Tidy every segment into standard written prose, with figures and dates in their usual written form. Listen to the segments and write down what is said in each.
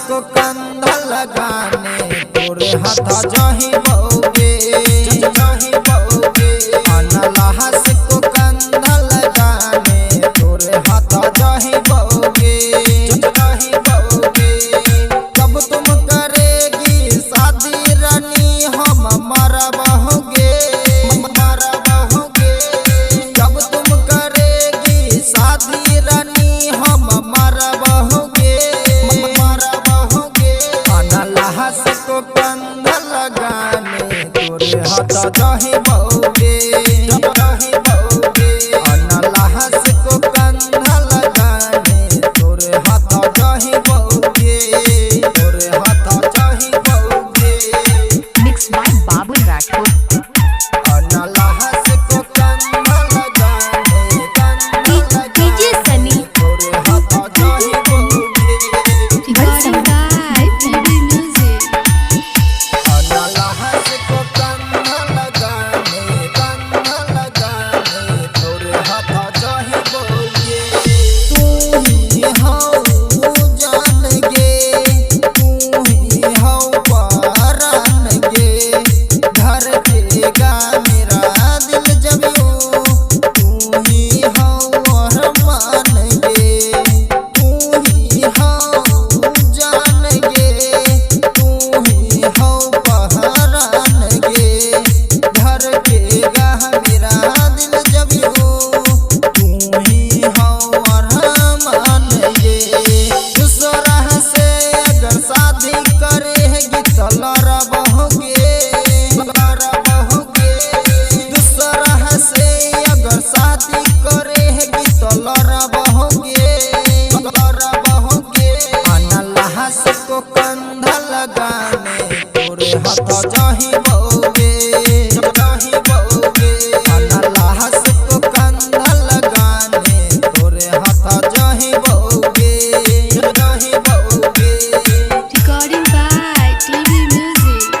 को कंधा लगाने तोरे हाथा जही बौगे जही बौगे अनलाहस को कंधा लगाने तोरे हाथा जही बौगे जही बौगे। जब तुम करेगी शादी रानी हम मरा बहोगे मरा बहोगे। जब तुम करेगी शादी रानी हम मरा बहोगे को कंधा लगाने तोरे हाथा जही बौगे जही बौगे अनलाहस को कंधा लगाने तोरे हाथा जही बौगे तोरे हाथा जही बौगे। मिक्स बाय बाबुल राठौर। अनलाहस को कंधा लगाने डीजे सनी तोरे हाथा जही बौगे। को कंधा लगाने तोरे हाथा जही बौगे जही बौगे अनलाहस को कंधा लगाने तोरे हाथा जही बौगे जही बौगे। Recording by TV music.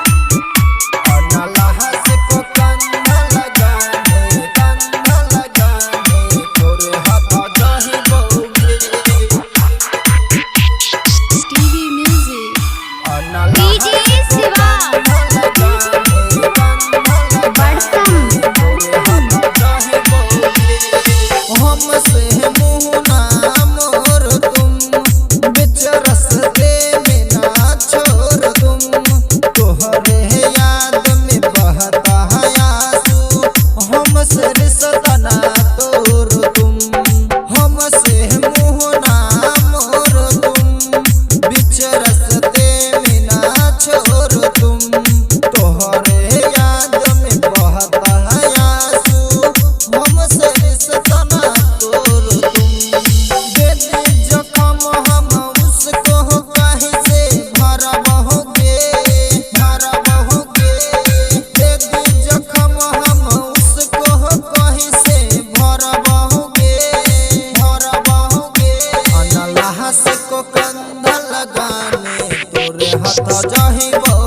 अनलाहस को कंधा लगाने तोरे हाथा जही बौगे। डीजे शिवा हमसे मुँह ना मोर तुम बिच रस्ते में ना छोड़ तुम तोहरे याद में बहता है आंसू हमसे रिश्ता ना तोड़ तुम हमसे मुँह ना मोर तुम बिच रस्ते में ना छोड़ तुम तोहरे याद में बहता है आंसू हमसे रिश्ता ना तोड़ तुम। दे दे जख्म हम उसको कहीं से भरा बहोगे भरा बहोगे। दे दे जख्म हम उसको कहीं से भरा बहोगे भरा बहोगे। अनलाहस को कंधा लगाने तोरे हाथा जही बौगे।